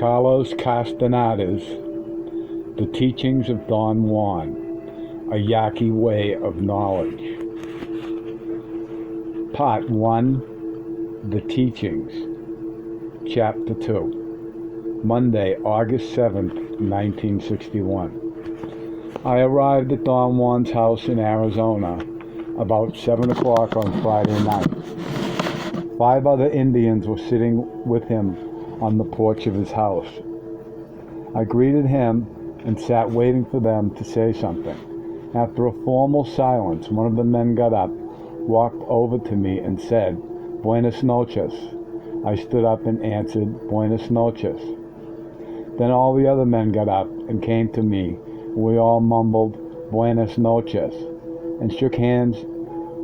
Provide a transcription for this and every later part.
Carlos Castaneda's The Teachings of Don Juan, a Yaqui Way of Knowledge. Part 1, The Teachings, Chapter 2, Monday, August 7th, 1961. I arrived at Don Juan's house in Arizona about 7 o'clock on Friday night. 5 other Indians were sitting with him on the porch of his house. I greeted him and sat waiting for them to say something. After a formal silence, one of the men got up, walked over to me and said, "Buenas noches." I stood up and answered, "Buenas noches." Then all the other men got up and came to me. We all mumbled, "Buenas noches," and shook hands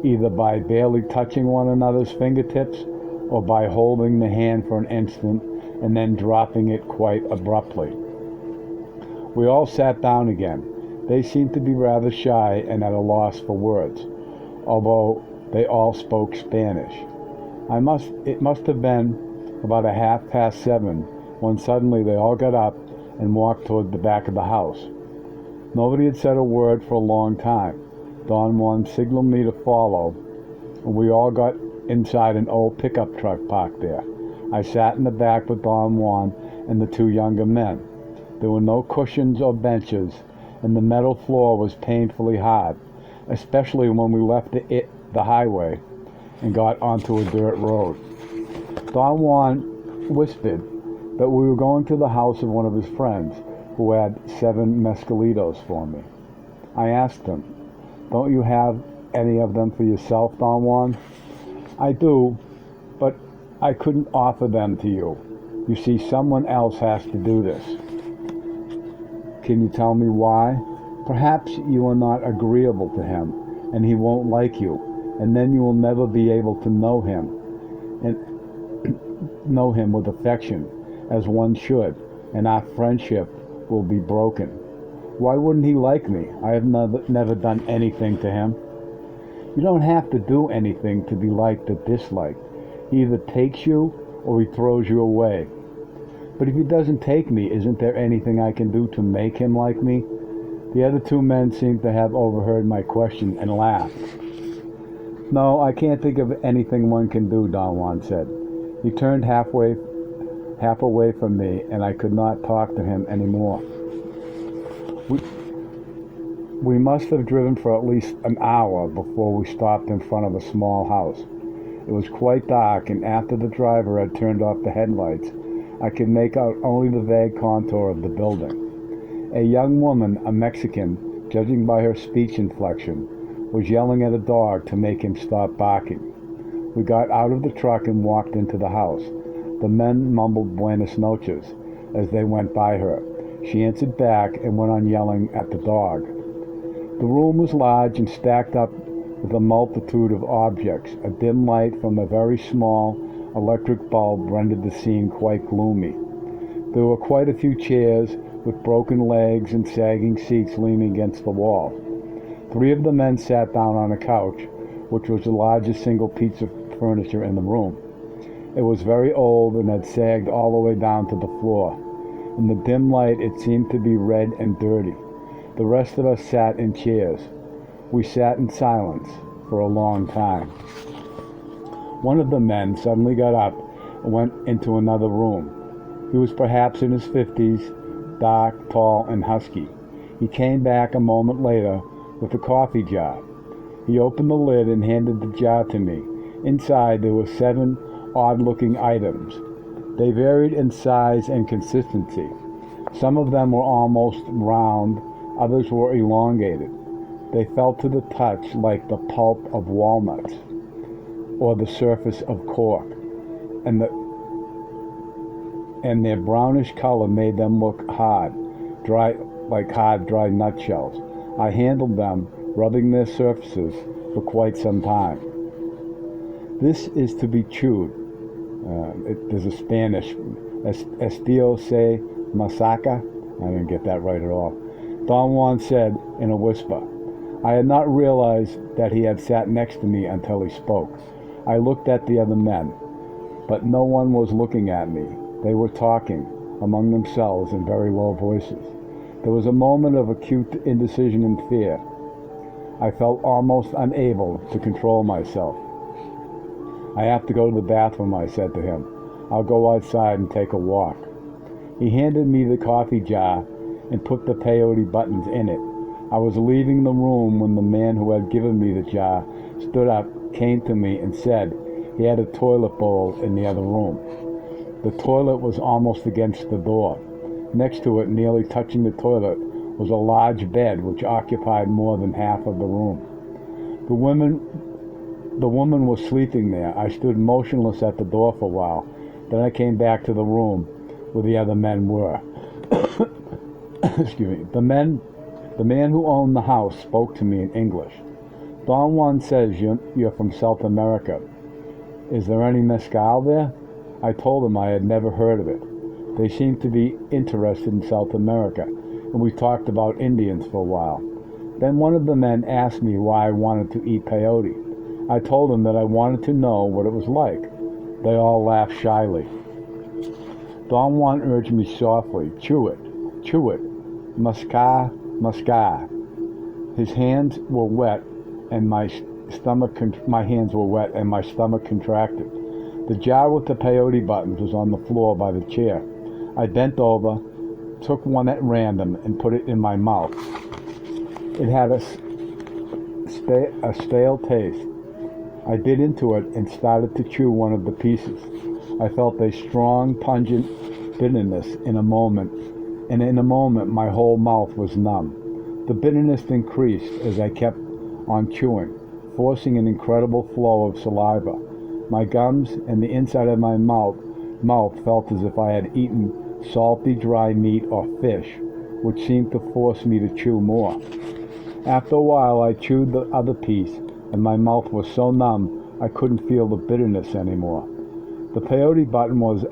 either by barely touching one another's fingertips or by holding the hand for an instant and then dropping it quite abruptly. We all sat down again. They seemed to be rather shy and at a loss for words, although they all spoke Spanish. It must have been about 7:30 when suddenly they all got up and walked toward the back of the house. Nobody had said a word for a long time. Don Juan signaled me to follow, and we all got inside an old pickup truck parked there. I sat in the back with Don Juan and the 2 younger men. There were no cushions or benches, and the metal floor was painfully hard, especially when we left the highway and got onto a dirt road. Don Juan whispered that we were going to the house of one of his friends who had 7 mezcalitos for me. I asked him, "Don't you have any of them for yourself, Don Juan?" "I do, but I couldn't offer them to you. You see, someone else has to do this." "Can you tell me why?" "Perhaps you are not agreeable to him, and he won't like you, and then you will never be able to know him, and know him with affection, as one should, and our friendship will be broken." "Why wouldn't he like me? I have never done anything to him." "You don't have to do anything to be liked or disliked. He either takes you or he throws you away." "But if he doesn't take me, isn't there anything I can do to make him like me?" The other 2 men seemed to have overheard my question and laughed. "No, I can't think of anything one can do," Don Juan said. He turned half away from me, and I could not talk to him anymore. We must have driven for at least an hour before we stopped in front of a small house. It was quite dark, and after the driver had turned off the headlights, I could make out only the vague contour of the building. A young woman, a Mexican, judging by her speech inflection, was yelling at a dog to make him stop barking. We got out of the truck and walked into the house. The men mumbled "Buenas noches" as they went by her. She answered back and went on yelling at the dog. The room was large and stacked up with a multitude of objects. A dim light from a very small electric bulb rendered the scene quite gloomy. There were quite a few chairs with broken legs and sagging seats leaning against the wall. 3 of the men sat down on a couch, which was the largest single piece of furniture in the room. It was very old and had sagged all the way down to the floor. In the dim light, it seemed to be red and dirty. The rest of us sat in chairs. We sat in silence for a long time. One of the men suddenly got up and went into another room. He was perhaps in his 50s, dark, tall, and husky. He came back a moment later with a coffee jar. He opened the lid and handed the jar to me. Inside there were 7 odd-looking items. They varied in size and consistency. Some of them were almost round, others were elongated. They felt to the touch like the pulp of walnuts or the surface of cork, and their brownish color made them look hard, like hard, dry nutshells. I handled them, rubbing their surfaces, for quite some time. "This is to be chewed." There's a Spanish, "Estilo se masaca." I didn't get that right at all. Don Juan said in a whisper. I had not realized that he had sat next to me until he spoke. I looked at the other men, but no one was looking at me. They were talking. among themselves in very low voices. There was a moment of acute indecision and fear. I felt almost unable to control myself. "I have to go to the bathroom," I said to him. "I'll go outside and take a walk." He handed me the coffee jar and put the peyote buttons in it. I was leaving the room when the man who had given me the jar stood up, came to me, and said he had a toilet bowl in the other room. The toilet was almost against the door. Next to it, nearly touching the toilet, was a large bed which occupied more than half of the room. The woman was sleeping there. I stood motionless at the door for a while. Then I came back to the room where the other men were. Excuse me. The man who owned the house spoke to me in English. "Don Juan says you're from South America. Is there any mezcal there?" I told him I had never heard of it. They seemed to be interested in South America, and we talked about Indians for a while. Then one of the men asked me why I wanted to eat peyote. I told him that I wanted to know what it was like. They all laughed shyly. Don Juan urged me softly, chew it, musca, musca." His hands were wet, and my hands were wet, and my stomach contracted. The jar with the peyote buttons was on the floor by the chair. I bent over, took one at random, and put it in my mouth. It had a stale taste. I bit into it and started to chew one of the pieces. I felt a strong, pungent bitterness in a moment, and in a moment my whole mouth was numb. The bitterness increased as I kept on chewing, forcing an incredible flow of saliva. My gums and the inside of my mouth felt as if I had eaten salty, dry meat or fish, which seemed to force me to chew more. After a while, I chewed the other piece, and my mouth was so numb I couldn't feel the bitterness anymore. The peyote button was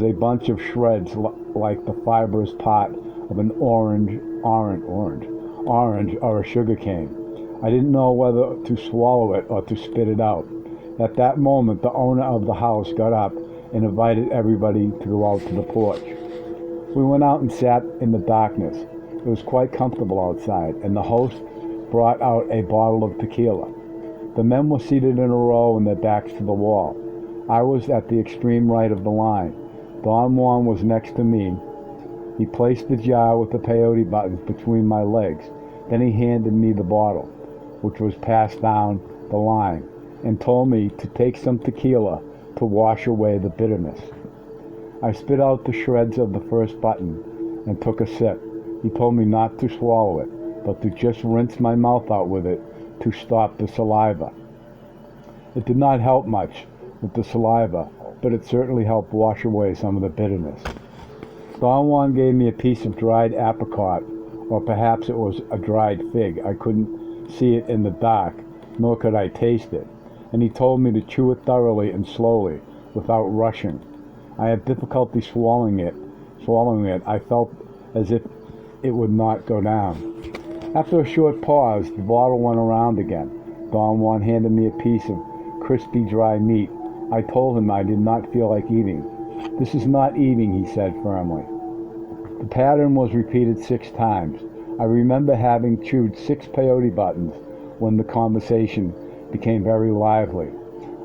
a bunch of shreds like the fibrous part of an orange or a sugar cane. I didn't know whether to swallow it or to spit it out. At that moment, the owner of the house got up and invited everybody to go out to the porch. We went out and sat in the darkness. It was quite comfortable outside, and the host brought out a bottle of tequila. The men were seated in a row with their backs to the wall. I was at the extreme right of the line. Don Juan was next to me. He placed the jar with the peyote buttons between my legs. Then he handed me the bottle, which was passed down the line, and told me to take some tequila to wash away the bitterness. I spit out the shreds of the first button and took a sip. He told me not to swallow it, but to just rinse my mouth out with it to stop the saliva. It did not help much with the saliva, but it certainly helped wash away some of the bitterness. Don Juan gave me a piece of dried apricot, or perhaps it was a dried fig. I couldn't see it in the dark, nor could I taste it, and he told me to chew it thoroughly and slowly, without rushing. I had difficulty swallowing it. I felt as if it would not go down. After a short pause, the bottle went around again. Don Juan handed me a piece of crispy dry meat. I told him I did not feel like eating. "This is not eating," he said firmly. The pattern was repeated 6 times. I remember having chewed 6 peyote buttons when the conversation became very lively.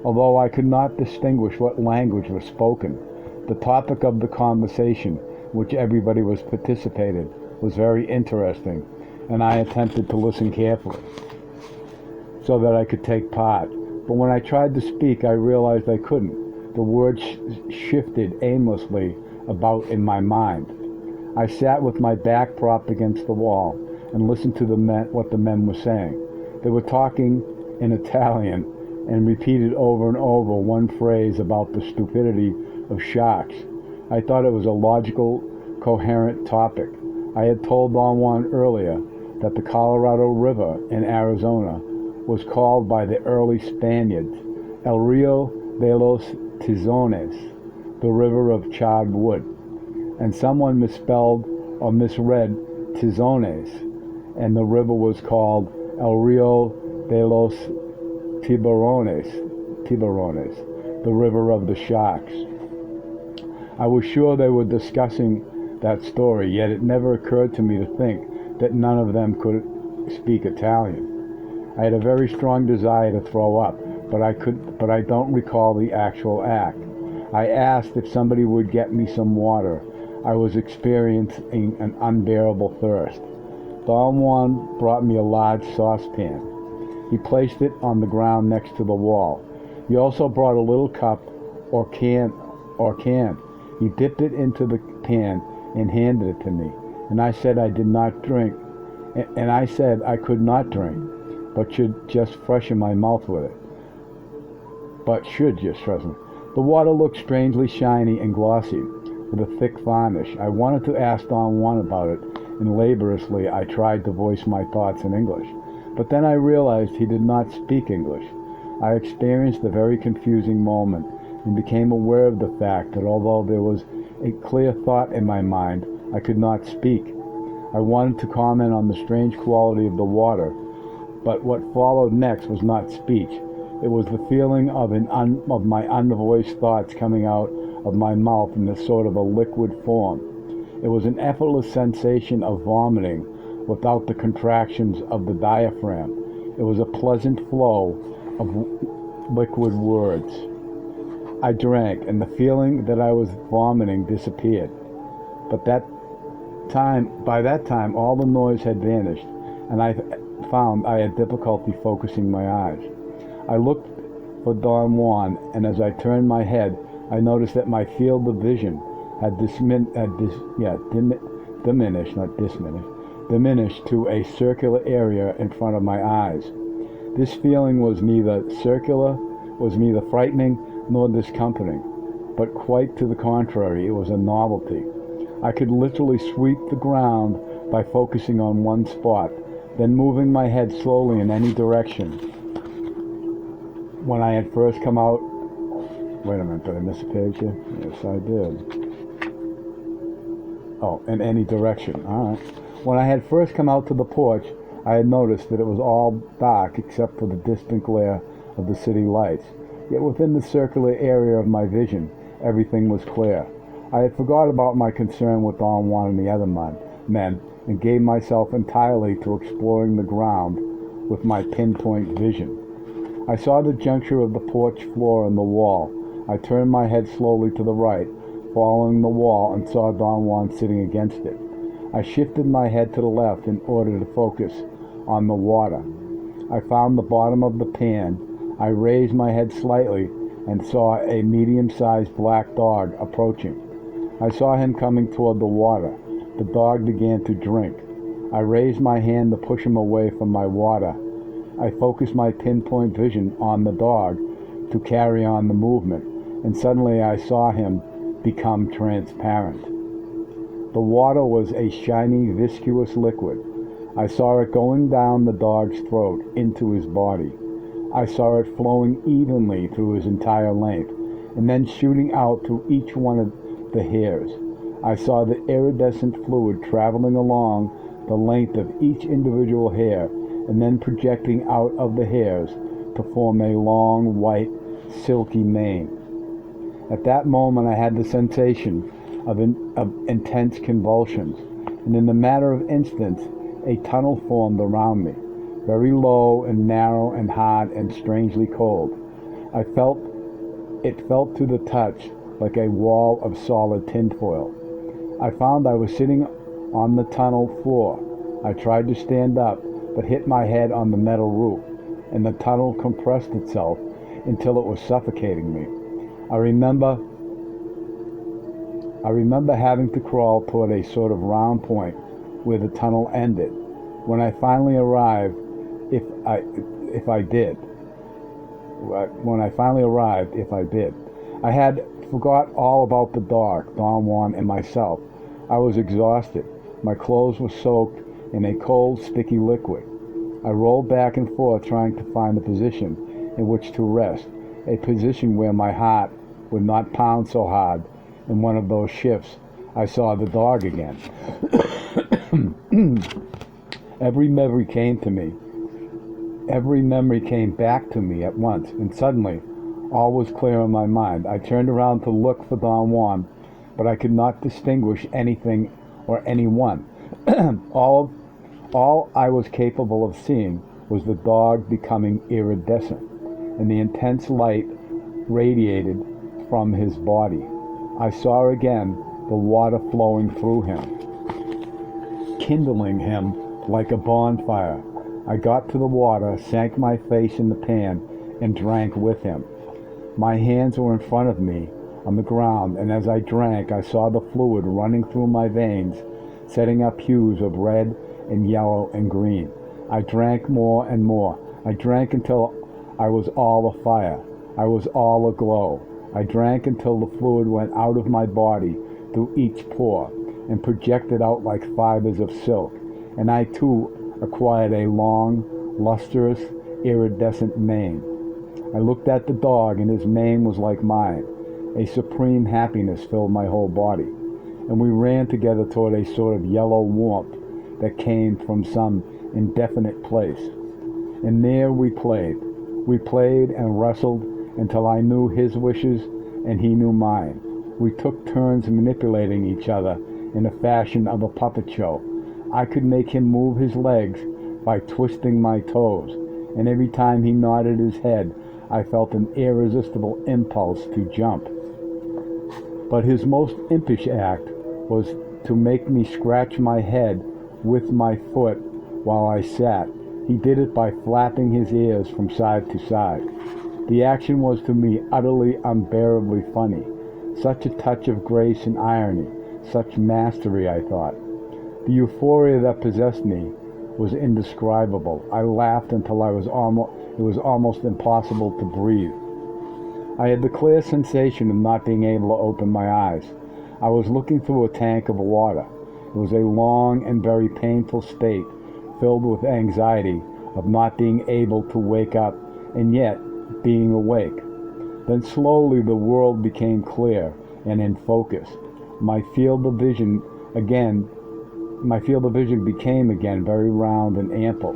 Although I could not distinguish what language was spoken, the topic of the conversation, which everybody was participating, was very interesting, and I attempted to listen carefully so that I could take part. But when I tried to speak, I realized I couldn't. The words shifted aimlessly about in my mind. I sat with my back propped against the wall and listened to what the men were saying. They were talking in Italian and repeated over and over one phrase about the stupidity of sharks. I thought it was a logical, coherent topic. I had told Don Juan earlier that the Colorado River in Arizona was called by the early Spaniards El Rio de los Tizones, the river of charred wood, and someone misspelled or misread Tizones, and the river was called El Rio de los Tiburones, the river of the sharks. I was sure they were discussing that story, yet it never occurred to me to think that none of them could speak Italian. I had a very strong desire to throw up, but I don't recall the actual act. I asked if somebody would get me some water. I was experiencing an unbearable thirst. Don Juan brought me a large saucepan. He placed it on the ground next to the wall. He also brought a little cup or can. He dipped it into the pan and handed it to me. And I said I did not drink. And I said I could not drink, but should just freshen my mouth with it. The water looked strangely shiny and glossy, with a thick varnish. I wanted to ask Don Juan about it, and laboriously I tried to voice my thoughts in English. But then I realized he did not speak English. I experienced a very confusing moment and became aware of the fact that although there was a clear thought in my mind, I could not speak. I wanted to comment on the strange quality of the water, but what followed next was not speech. It was the feeling of my unvoiced thoughts coming out of my mouth in a sort of a liquid form. It was an effortless sensation of vomiting without the contractions of the diaphragm. It was a pleasant flow of liquid words. I drank, and the feeling that I was vomiting disappeared. But by that time, all the noise had vanished, and I found I had difficulty focusing my eyes. I looked for Don Juan, and as I turned my head, I noticed that my field of vision had diminished to a circular area in front of my eyes. This feeling was neither frightening nor discomforting, but quite to the contrary, it was a novelty. I could literally sweep the ground by focusing on one spot, then moving my head slowly in any direction. When I had first come out... Wait a minute, did I miss a page here? Yes, I did. Oh, in any direction. All right. When I had first come out to the porch, I had noticed that it was all dark except for the distant glare of the city lights. Yet within the circular area of my vision, everything was clear. I had forgot about my concern with Don Juan and the other men, and gave myself entirely to exploring the ground with my pinpoint vision. I saw the juncture of the porch floor and the wall. I turned my head slowly to the right, following the wall, and saw Don Juan sitting against it. I shifted my head to the left in order to focus on the water. I found the bottom of the pan. I raised my head slightly and saw a medium-sized black dog approaching. I saw him coming toward the water. The dog began to drink. I raised my hand to push him away from my water. I focused my pinpoint vision on the dog to carry on the movement, and suddenly I saw him become transparent. The water was a shiny, viscous liquid. I saw it going down the dog's throat into his body. I saw it flowing evenly through his entire length, and then shooting out through each one of the hairs. I saw the iridescent fluid traveling along the length of each individual hair, and then projecting out of the hairs to form a long, white, silky mane. At that moment I had the sensation of intense convulsions, and in the matter of instants, a tunnel formed around me, very low and narrow and hard and strangely cold. It felt to the touch like a wall of solid tinfoil. I found I was sitting on the tunnel floor. I tried to stand up, but hit my head on the metal roof, and the tunnel compressed itself until it was suffocating me. I remember having to crawl toward a sort of round point where the tunnel ended. When I finally arrived, if I did, I had forgot all about the dog, Don Juan, and myself. I was exhausted. My clothes were soaked in a cold, sticky liquid. I rolled back and forth trying to find a position in which to rest, a position where my heart would not pound so hard. In one of those shifts, I saw the dog again. Every memory came back to me at once, and suddenly all was clear in my mind. I turned around to look for Don Juan, but I could not distinguish anything or anyone. All I was capable of seeing was the dog becoming iridescent, and the intense light radiated from his body. I saw again the water flowing through him, kindling him like a bonfire. I got to the water, sank my face in the pan, and drank with him. My hands were in front of me on the ground, and as I drank, I saw the fluid running through my veins, setting up hues of red and yellow and green. I drank more and more. I drank until I was all afire. I was all aglow. I drank until the fluid went out of my body through each pore and projected out like fibers of silk, and I too acquired a long, lustrous, iridescent mane. I looked at the dog, and his mane was like mine. A supreme happiness filled my whole body, and we ran together toward a sort of yellow warmth that came from some indefinite place. And there we played. We played and wrestled until I knew his wishes and he knew mine. We took turns manipulating each other in the fashion of a puppet show. I could make him move his legs by twisting my toes, and every time he nodded his head, I felt an irresistible impulse to jump. But his most impish act was to make me scratch my head with my foot while I sat. He did it by flapping his ears from side to side. The action was to me utterly unbearably funny. Such a touch of grace and irony, such mastery, I thought. The euphoria that possessed me was indescribable. I laughed until it was almost impossible to breathe. I had the clear sensation of not being able to open my eyes. I was looking through a tank of water. It was a long and very painful state, filled with anxiety of not being able to wake up and yet being awake. Then slowly the world became clear and in focus. My field of vision became again very round and ample,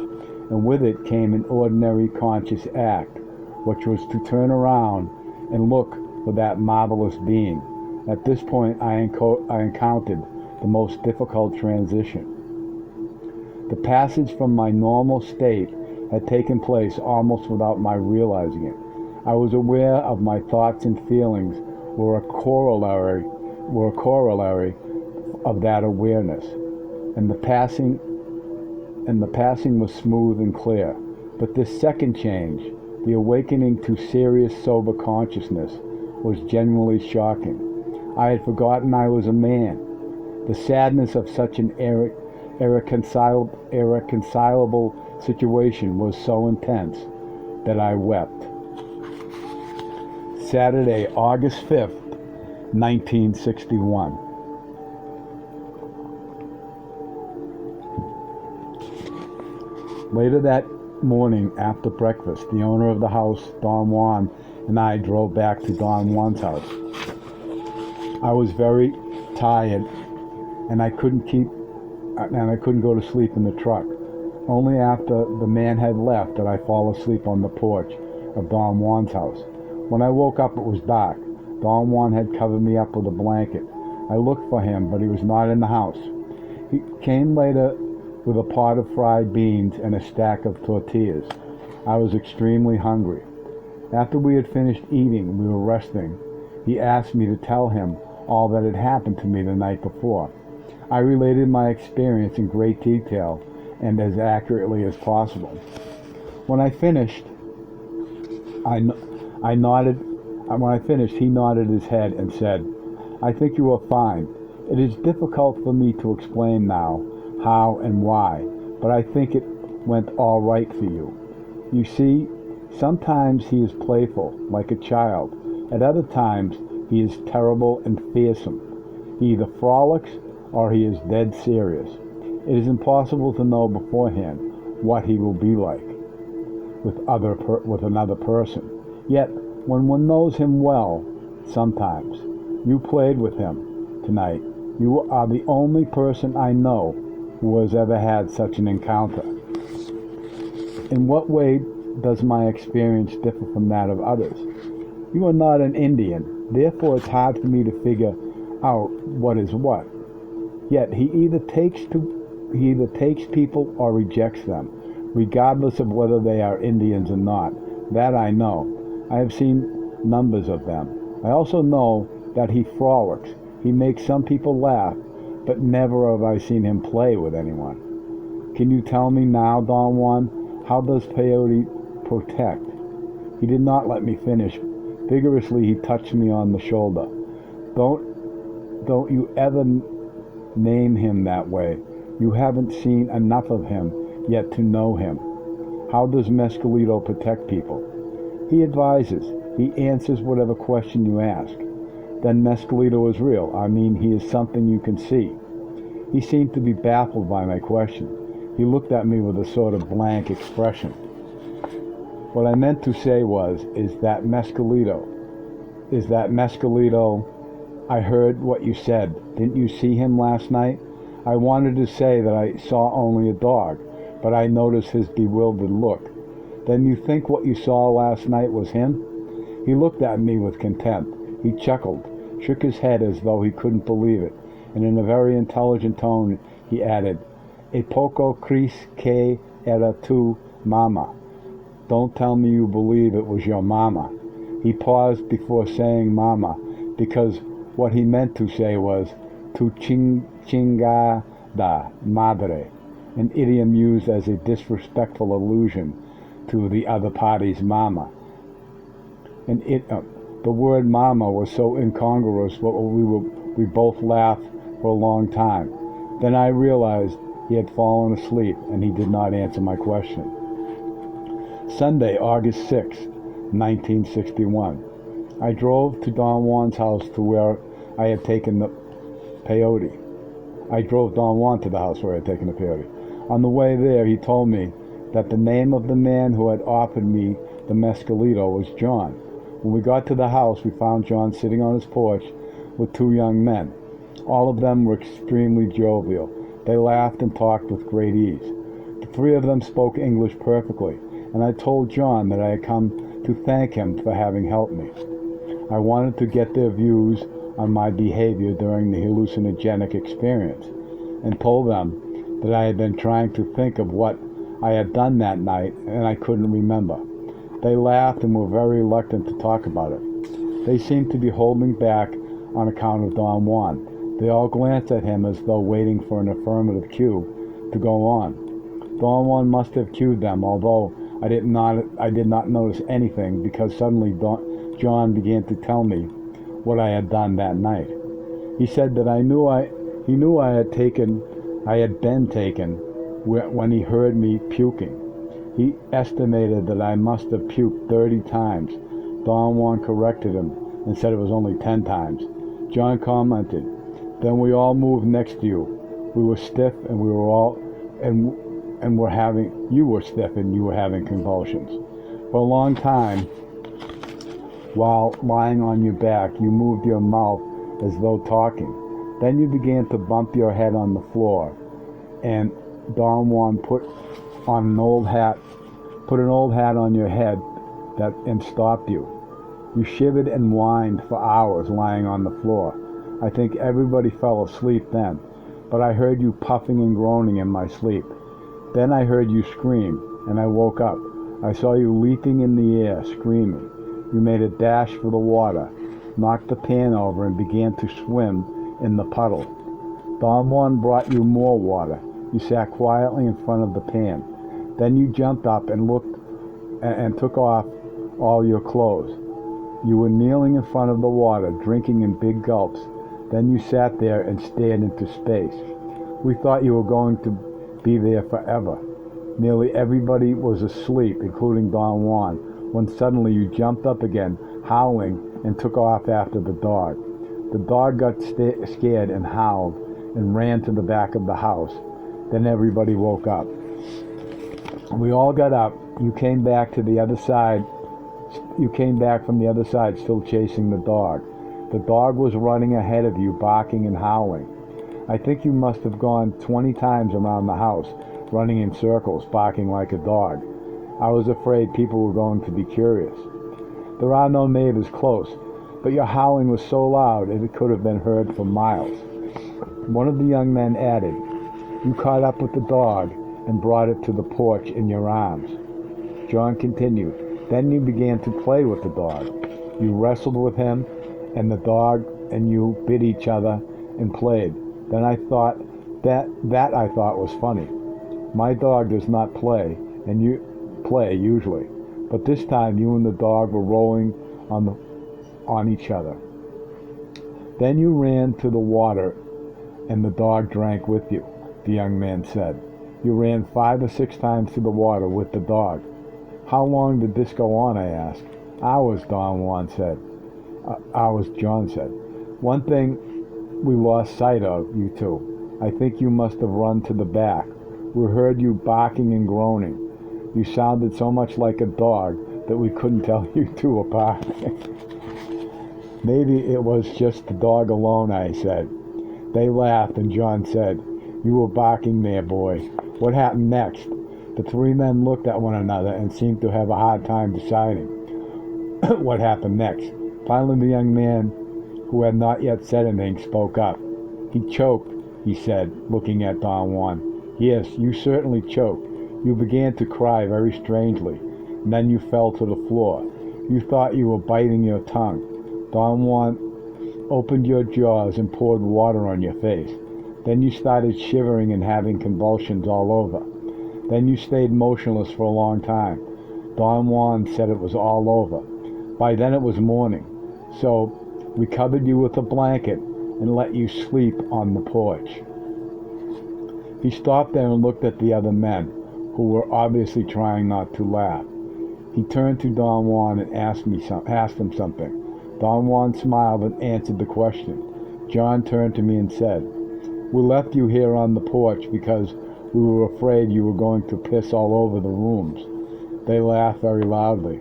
and with it came an ordinary conscious act, which was to turn around and look for that marvelous being. At this point I encountered the most difficult transition. The passage from my normal state had taken place almost without my realizing it. I was aware of my thoughts and feelings were a corollary of that awareness, and the passing was smooth and clear. But this second change, the awakening to serious sober consciousness, was genuinely shocking. I had forgotten I was a man. The sadness of such an irreconcilable situation was so intense that I wept. Saturday, August 5th, 1961. Later that morning, after breakfast, the owner of the house, Don Juan, and I drove back to Don Juan's house. I was very tired, and I couldn't go to sleep in the truck. Only after the man had left did I fall asleep on the porch of Don Juan's house. When I woke up, it was dark. Don Juan had covered me up with a blanket. I looked for him, but he was not in the house. He came later with a pot of fried beans and a stack of tortillas. I was extremely hungry. After we had finished eating, we were resting. He asked me to tell him all that had happened to me the night before. I related my experience in great detail and as accurately as possible. When I finished, he nodded his head and said, "I think you are fine. It is difficult for me to explain now how and why, but I think it went all right for you. You see, sometimes he is playful, like a child. At other times, he is terrible and fearsome. He either frolics or he is dead serious. It is impossible to know beforehand what he will be like with another person. Yet, when one knows him well, sometimes. You played with him tonight. You are the only person I know who has ever had such an encounter. In what way does my experience differ from that of others? You are not an Indian, therefore it's hard for me to figure out what is what. Yet he either takes people or rejects them, regardless of whether they are Indians or not. That I know. I have seen numbers of them. I also know that he frolics. He makes some people laugh, but never have I seen him play with anyone. Can you tell me now, Don Juan, how does peyote protect? He did not let me finish. Vigorously he touched me on the shoulder. Don't you ever name him that way. You haven't seen enough of him yet to know him. How does Mescalito protect people? He advises. He answers whatever question you ask. Then Mescalito is real. I mean, he is something you can see. He seemed to be baffled by my question. He looked at me with a sort of blank expression. What I meant to say was, is that Mescalito, I heard what you said. Didn't you see him last night? I wanted to say that I saw only a dog, but I noticed his bewildered look. Then you think what you saw last night was him? He looked at me with contempt. He chuckled, shook his head as though he couldn't believe it, and in a very intelligent tone he added, "E poco cris que era tu mama." Don't tell me you believe it was your mama. He paused before saying mama, because what he meant to say was, tu chingada madre, an idiom used as a disrespectful allusion to the other party's mama. And the word mama was so incongruous that we both laughed for a long time. Then I realized he had fallen asleep and he did not answer my question. Sunday, August 6, 1961. I drove to Don Juan's house to where I had taken the peyote. I drove Don Juan to the house where I had taken the peyote. On the way there, he told me that the name of the man who had offered me the mescalito was John. When we got to the house, we found John sitting on his porch with two young men. All of them were extremely jovial. They laughed and talked with great ease. The three of them spoke English perfectly, and I told John that I had come to thank him for having helped me. I wanted to get their views on my behavior during the hallucinogenic experience, and told them that I had been trying to think of what I had done that night, and I couldn't remember. They laughed and were very reluctant to talk about it. They seemed to be holding back on account of Don Juan. They all glanced at him as though waiting for an affirmative cue to go on. Don Juan must have cued them, although I did not notice anything, because suddenly John began to tell me what I had done that night. He said that he knew I had been taken when he heard me puking. He estimated that I must have puked 30 times. Don Juan corrected him and said it was only 10 times. John commented, "Then we all moved next to you. We were stiff and you were stiff and you were having convulsions. For a long time, while lying on your back, you moved your mouth as though talking. Then you began to bump your head on the floor, and Don Juan put an old hat on your head and stopped you. You shivered and whined for hours lying on the floor. I think everybody fell asleep then, but I heard you puffing and groaning in my sleep. Then I heard you scream, and I woke up. I saw you leaping in the air, screaming. You made a dash for the water, knocked the pan over, and began to swim in the puddle. Don Juan brought you more water. You sat quietly in front of the pan. Then you jumped up and took off all your clothes. You were kneeling in front of the water, drinking in big gulps. Then you sat there and stared into space. We thought you were going to be there forever. Nearly everybody was asleep, including Don Juan, when suddenly you jumped up again, howling, and took off after the dog. The dog got scared and howled and ran to the back of the house. Then everybody woke up. We all got up. You came back from the other side, still chasing the dog. The dog was running ahead of you, barking and howling. I think you must have gone 20 times around the house, running in circles, barking like a dog. I was afraid people were going to be curious. There are no neighbors close, but your howling was so loud it could have been heard for miles. One of the young men added, "You caught up with the dog and brought it to the porch in your arms." John continued, "Then you began to play with the dog. You wrestled with him, and the dog and you bit each other and played. Then I thought that I thought was funny. My dog does not play, and you play usually, but this time you and the dog were rolling on each other. Then you ran to the water, and the dog drank with you," the young man said. "You ran 5 or 6 times to the water with the dog." "How long did this go on?" I asked. "Hours," John said. "One thing we lost sight of, you two. I think you must have run to the back. We heard you barking and groaning. You sounded so much like a dog that we couldn't tell you two apart." "Maybe it was just the dog alone," I said. They laughed, and John said, "You were barking there, boy. What happened next?" The 3 men looked at one another and seemed to have a hard time deciding what happened next. Finally, the young man, who had not yet said anything, spoke up. "He choked," he said, looking at Don Juan. "Yes, you certainly choked. You began to cry very strangely, and then you fell to the floor. You thought you were biting your tongue. Don Juan opened your jaws and poured water on your face. Then you started shivering and having convulsions all over. Then you stayed motionless for a long time. Don Juan said it was all over. By then it was morning, so we covered you with a blanket and let you sleep on the porch." He stopped there and looked at the other men, who were obviously trying not to laugh. He turned to Don Juan and asked him something. Don Juan smiled and answered the question. John turned to me and said, "We left you here on the porch because we were afraid you were going to piss all over the rooms." They laughed very loudly.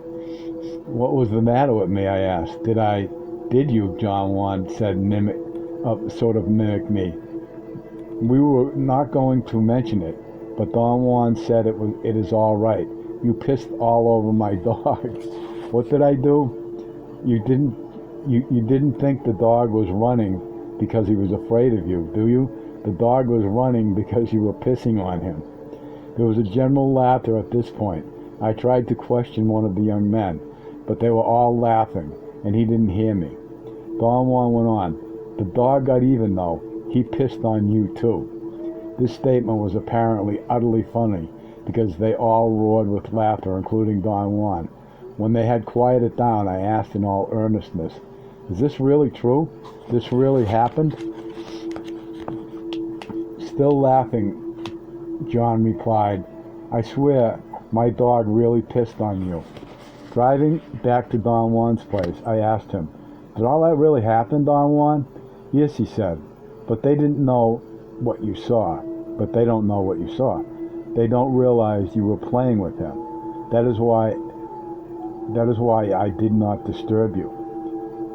"What was the matter with me?" I asked. Did you, John Juan said, sort of mimicked me. We were not going to mention it, but Don Juan said it is all right. You pissed all over my dog. What did I do? You didn't think the dog was running because he was afraid of you, do you? The dog was running because you were pissing on him. There was a general laughter at this point. I tried to question one of the young men, but they were all laughing, and he didn't hear me. Don Juan went on. The dog got even, though. He pissed on you, too. This statement was apparently utterly funny, because they all roared with laughter, including Don Juan. When they had quieted down, I asked in all earnestness, "Is this really true? This really happened?" Still laughing, John replied, "I swear my dog really pissed on you." Driving back to Don Juan's place, I asked him, "Did all that really happen, Don Juan?" "Yes," he said, "but they didn't know what you saw. But they don't know what you saw. They don't realize you were playing with him. That is why I did not disturb you.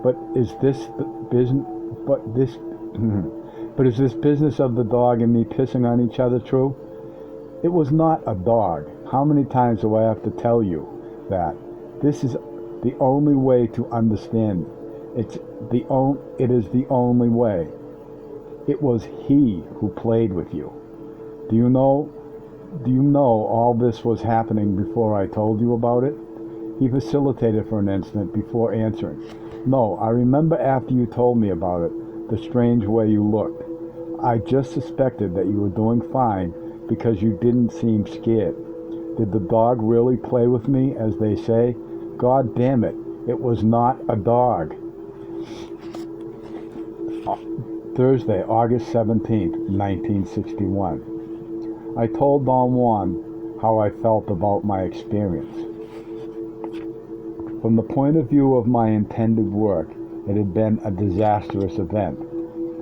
But is this business? But is this business of the dog and me pissing on each other true? It was not a dog. How many times do I have to tell you that? This is the only way to understand. It is the only way. It was he who played with you. Do you know all this was happening before I told you about it?" He facilitated for an instant before answering. "No, I remember after you told me about it, the strange way you looked. I just suspected that you were doing fine because you didn't seem scared. Did the dog really play with me, as they say? God damn it, it was not a dog." Thursday, August 17th, 1961. I told Don Juan how I felt about my experience. From the point of view of my intended work, it had been a disastrous event.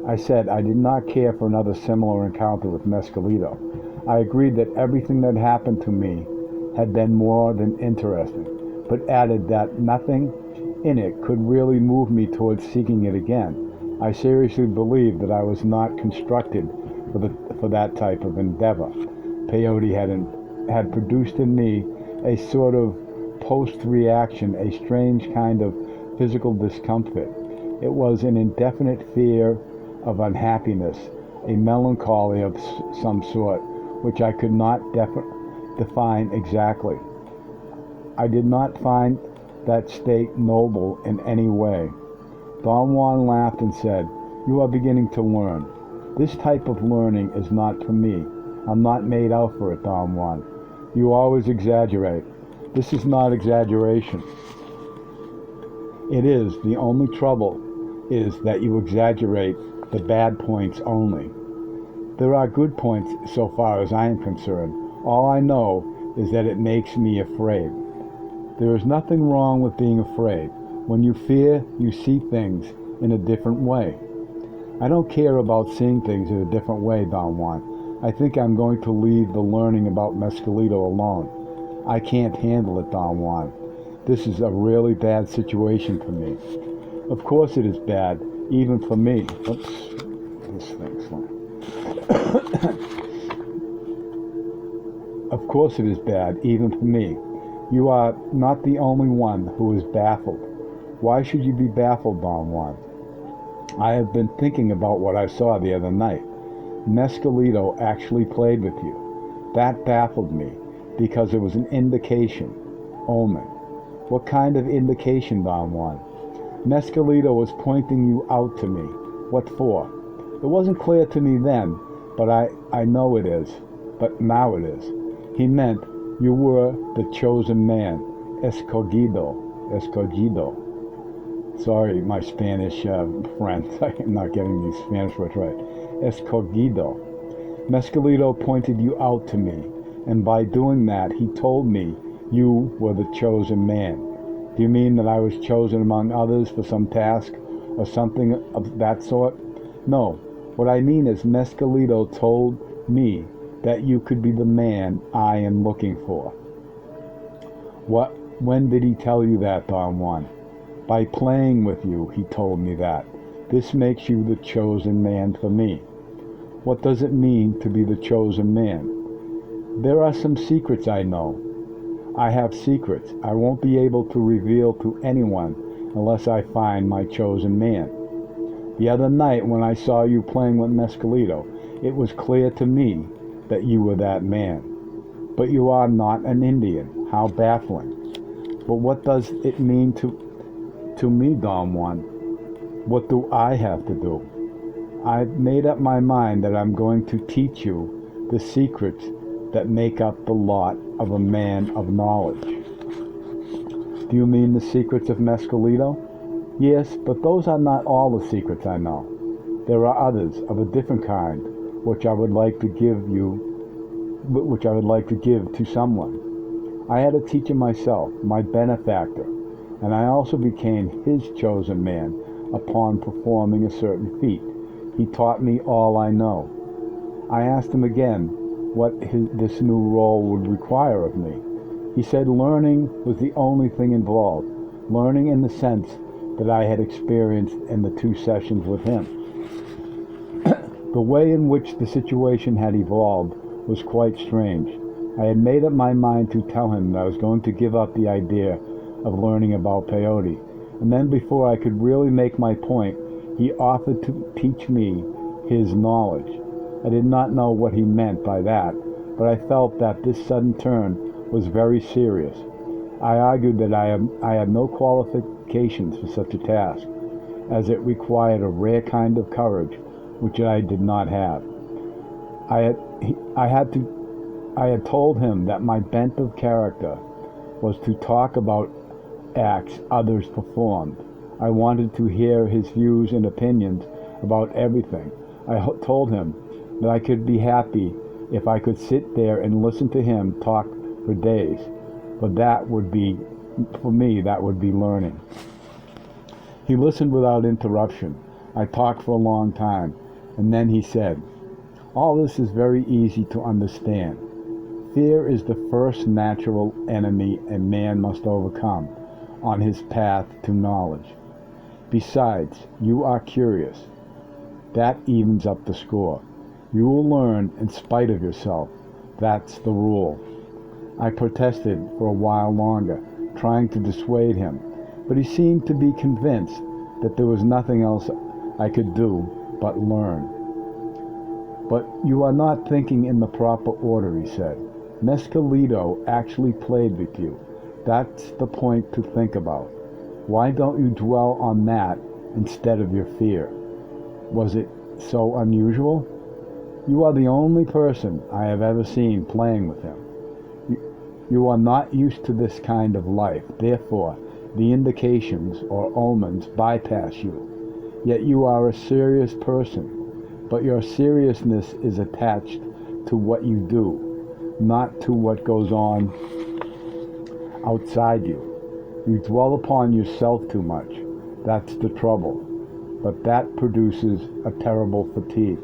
I said I did not care for another similar encounter with Mescalito. I agreed that everything that happened to me had been more than interesting, but added that nothing in it could really move me towards seeking it again. I seriously believed that I was not constructed for that type of endeavor. Peyote had produced in me a sort of post-reaction, a strange kind of physical discomfort. It was an indefinite fear of unhappiness, a melancholy of some sort, which I could not define exactly. I did not find that state noble in any way. Don Juan laughed and said, "You are beginning to learn. This type of learning is not for me. I'm not made out for it, Don Juan. You always exaggerate. This is not exaggeration. It is. The only trouble is that you exaggerate the bad points only. There are good points so far as I am concerned. All I know is that it makes me afraid. There is nothing wrong with being afraid. When you fear, you see things in a different way. I don't care about seeing things in a different way, Don Juan. I think I'm going to leave the learning about Mescalito alone. I can't handle it, Don Juan. This is a really bad situation for me. Of course it is bad, even for me." Oops, this thing's fine. "Of course it is bad, even for me. You are not the only one who is baffled. Why should you be baffled, Don Juan? I have been thinking about what I saw the other night. Mescalito actually played with you. That baffled me, because it was an indication, omen. What kind of indication, Don Juan? Mescalito was pointing you out to me. What for? It wasn't clear to me then, but I know it is. But now it is. He meant you were the chosen man, escogido. Sorry, my Spanish friends, I'm not getting these Spanish words right. Escogido. Mescalito pointed you out to me, and by doing that, he told me you were the chosen man. Do you mean that I was chosen among others for some task or something of that sort? No. What I mean is Mescalito told me that you could be the man I am looking for." When did he tell you that, Don Juan? By playing with you, he told me that. This makes you the chosen man for me. What does it mean to be the chosen man? There are some secrets I know. I have secrets I won't be able to reveal to anyone unless I find my chosen man. The other night when I saw you playing with Mescalito, it was clear to me that you were that man. But you are not an Indian. How baffling. But what does it mean to me, Don Juan? What do I have to do? I've made up my mind that I'm going to teach you the secrets that make up the lot of a man of knowledge. Do you mean the secrets of Mescalito? Yes, but those are not all the secrets I know. There are others of a different kind which I would like to give to someone. I had a teacher myself, my benefactor, and I also became his chosen man upon performing a certain feat. He taught me all I know. I asked him again what this new role would require of me. He said learning was the only thing involved, learning in the sense that I had experienced in the 2 sessions with him. The way in which the situation had evolved was quite strange. I had made up my mind to tell him that I was going to give up the idea of learning about peyote, and then before I could really make my point, he offered to teach me his knowledge. I did not know what he meant by that, but I felt that this sudden turn was very serious. I argued that I had no qualifications for such a task, as it required a rare kind of courage, which I did not have. I had told him that my bent of character was to talk about acts others performed. I wanted to hear his views and opinions about everything. I told him that I could be happy if I could sit there and listen to him talk for days. But that would be learning. He listened without interruption. I talked for a long time, and then he said, "All this is very easy to understand. Fear is the first natural enemy a man must overcome on his path to knowledge. Besides, you are curious. That evens up the score. You will learn in spite of yourself. That's the rule." I protested for a while longer, trying to dissuade him. but he seemed to be convinced that there was nothing else I could do but learn. But you are not thinking in the proper order, he said. Mescalito actually played with you. That's the point to think about. Why don't you dwell on that instead of your fear? Was it so unusual? You are the only person I have ever seen playing with him. You are not used to this kind of life, therefore the indications or omens bypass you. Yet you are a serious person, but your seriousness is attached to what you do, not to what goes on outside you. You dwell upon yourself too much. That's the trouble. But that produces a terrible fatigue,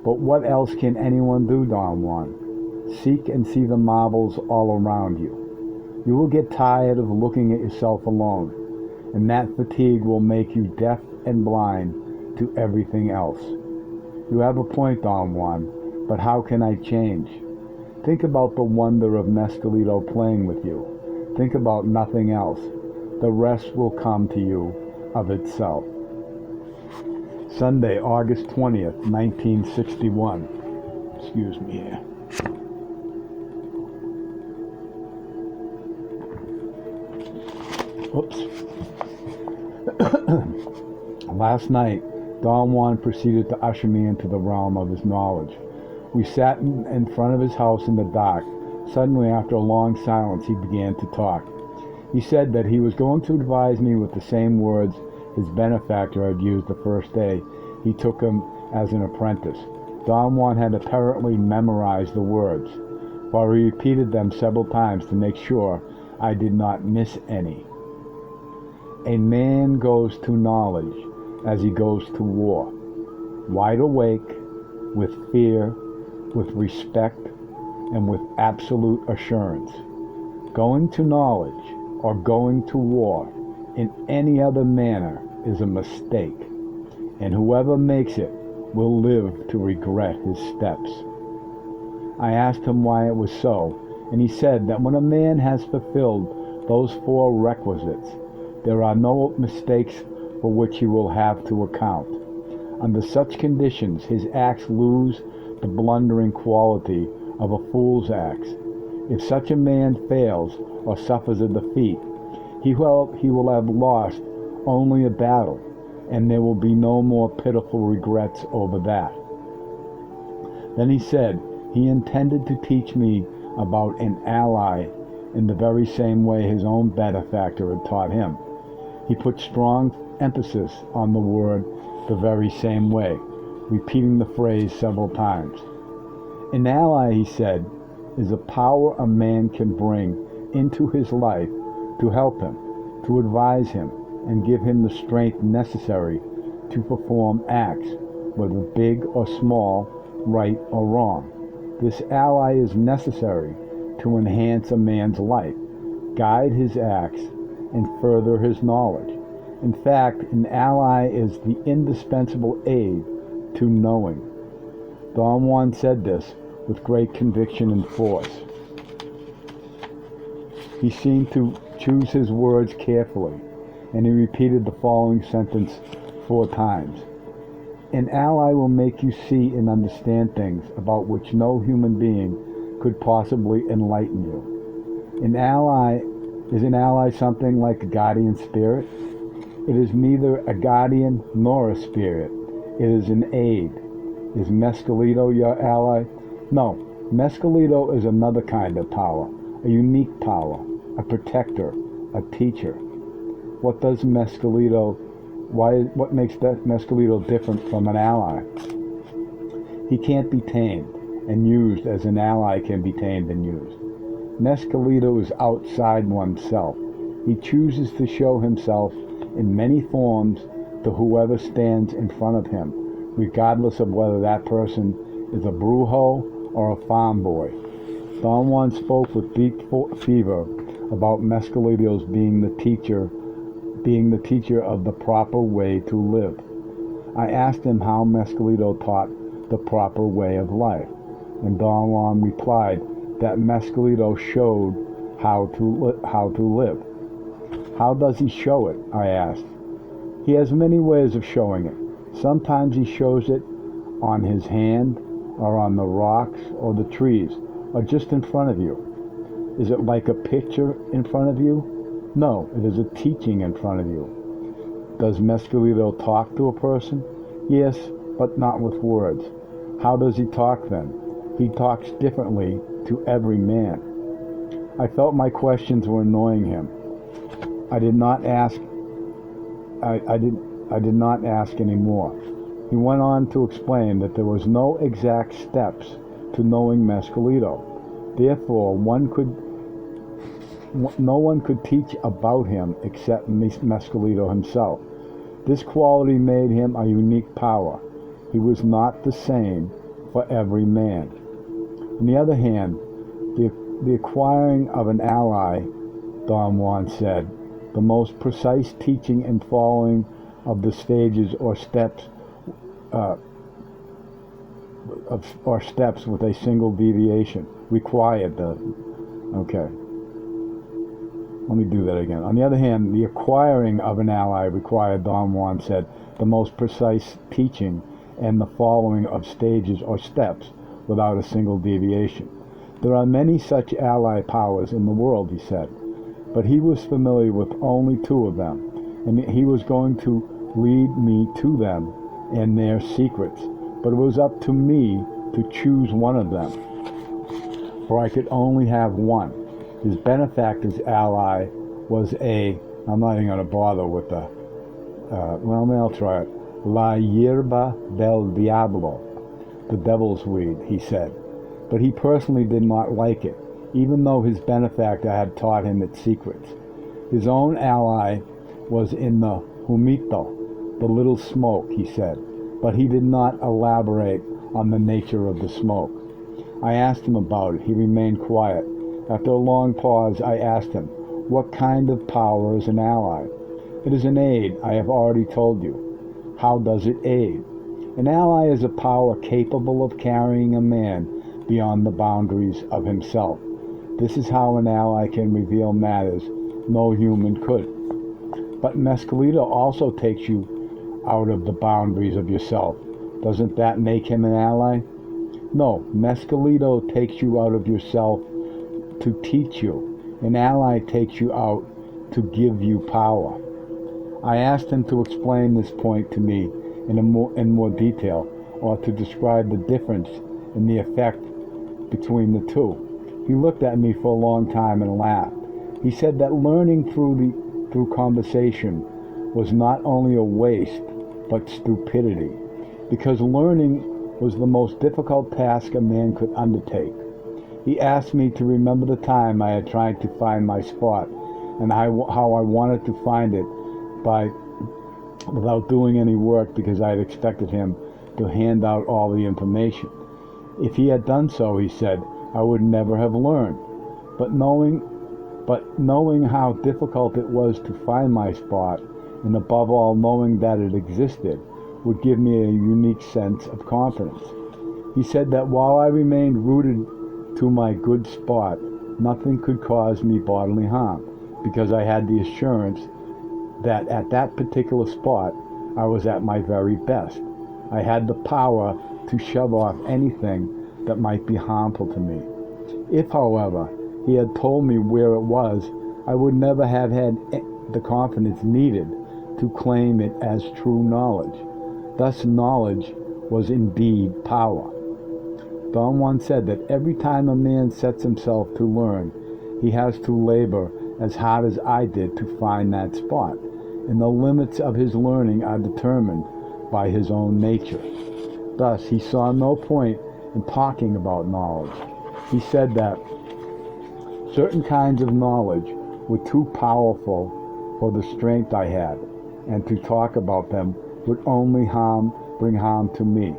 But what else can anyone do, Don Juan? Seek and see the marvels all around you. You will get tired of looking at yourself alone, and that fatigue will make you deaf and blind to everything else. You have a point, Don Juan, but how can I change? Think about the wonder of Mescalito playing with you. Think about nothing else. The rest will come to you of itself. Sunday, August 20th, 1961. Excuse me here. Oops. Last night, Don Juan proceeded to usher me into the realm of his knowledge. We sat in front of his house in the dark. Suddenly, after a long silence, he began to talk. He said that he was going to advise me with the same words his benefactor had used the first day he took him as an apprentice. Don Juan had apparently memorized the words, for he repeated them several times to make sure I did not miss any. A man goes to knowledge as he goes to war, wide awake, with fear, with respect, and with absolute assurance. Going to knowledge or going to war in any other manner is a mistake, and whoever makes it will live to regret his steps. I asked him why it was so, and he said that when a man has fulfilled those 4 requisites, there are no mistakes for which he will have to account. Under such conditions, his acts lose the blundering quality of a fool's acts. If such a man fails or suffers a defeat, he will have lost only a battle, and there will be no more pitiful regrets over that. Then he said he intended to teach me about an ally in the very same way his own benefactor had taught him. He put strong emphasis on the word the very same way, repeating the phrase several times. An ally, he said, is a power a man can bring into his life to help him, to advise him, and give him the strength necessary to perform acts, whether big or small, right or wrong. This ally is necessary to enhance a man's life, guide his acts, and further his knowledge. In fact, an ally is the indispensable aid to knowing. Don Juan said this with great conviction and force. He seemed to choose his words carefully, and he repeated the following sentence 4 times. An ally will make you see and understand things about which no human being could possibly enlighten you. Is an ally something like a guardian spirit? It is neither a guardian nor a spirit. It is an aid. Is Mescalito your ally? No, Mescalito is another kind of power, a unique power, a protector, a teacher. What makes that Mescalito different from an ally? He can't be tamed and used as an ally can be tamed and used. Mescalito is outside oneself. He chooses to show himself in many forms to whoever stands in front of him, regardless of whether that person is a brujo or a farm boy. Don Juan spoke with deep fever about Mescalito's being the teacher of the proper way to live. I asked him how Mescalito taught the proper way of life, and Don Juan replied that Mescalito showed how to live. How does he show it? I asked. He has many ways of showing it. Sometimes he shows it on his hand, or on the rocks, or the trees, or just in front of you. Is it like a picture in front of you? No, it is a teaching in front of you. Does Mescalito talk to a person? Yes, but not with words. How does he talk then? He talks differently to every man. I felt my questions were annoying him. I did not ask any more. He went on to explain that there was no exact steps to knowing Mescalito. Therefore, no one could teach about him except Mescalito himself. This quality made him a unique power. He was not the same for every man. On the other hand, the acquiring of an ally, Don Juan said, the most precise teaching and following of the stages or steps with a single deviation required the. Okay. Let me do that again. On the other hand, the acquiring of an ally required, Don Juan said, the most precise teaching and the following of stages or steps without a single deviation. There are many such ally powers in the world, he said, but he was familiar with only two of them, and he was going to lead me to them and their secrets, but it was up to me to choose one of them, for I could only have one. His benefactor's ally was I'm not even going to bother with the, I'll try it, La Hierba del Diablo, the devil's weed, he said. But he personally did not like it, even though his benefactor had taught him its secrets. His own ally was in the humito, the little smoke, he said, but he did not elaborate on the nature of the smoke. I asked him about it. He remained quiet. After a long pause, I asked him, what kind of power is an ally? It is an aid, I have already told you. How does it aid? An ally is a power capable of carrying a man beyond the boundaries of himself. This is how an ally can reveal matters no human could. But Mescalito also takes you out of the boundaries of yourself. Doesn't that make him an ally? No, Mescalito takes you out of yourself to teach you. An ally takes you out to give you power. I asked him to explain this point to me in more detail, or to describe the difference in the effect between the two. He looked at me for a long time and laughed. He said that learning through conversation was not only a waste, but stupidity, because learning was the most difficult task a man could undertake. He asked me to remember the time I had tried to find my spot, and how I wanted to find it without doing any work, because I had expected him to hand out all the information. If he had done so, he said, I would never have learned. But knowing how difficult it was to find my spot, and above all knowing that it existed, would give me a unique sense of confidence. He said that while I remained rooted to my good spot, nothing could cause me bodily harm, because I had the assurance that at that particular spot I was at my very best. I had the power to shove off anything that might be harmful to me. If, however, he had told me where it was, I would never have had the confidence needed to claim it as true knowledge. Thus, knowledge was indeed power. Don Juan said that every time a man sets himself to learn, he has to labor as hard as I did to find that spot, and the limits of his learning are determined by his own nature. Thus, he saw no point in talking about knowledge. He said that certain kinds of knowledge were too powerful for the strength I had, and to talk about them would only bring harm to me.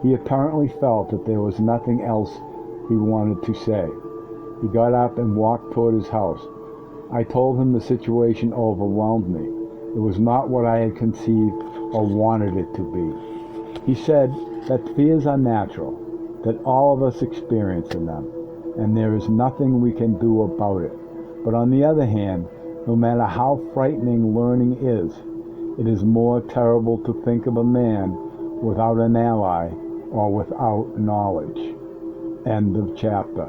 He apparently felt that there was nothing else he wanted to say. He got up and walked toward his house. I told him the situation overwhelmed me. It was not what I had conceived or wanted it to be. He said that fears are natural, that all of us experience them, and there is nothing we can do about it. But on the other hand, no matter how frightening learning is, it is more terrible to think of a man without an ally or without knowledge. End of chapter.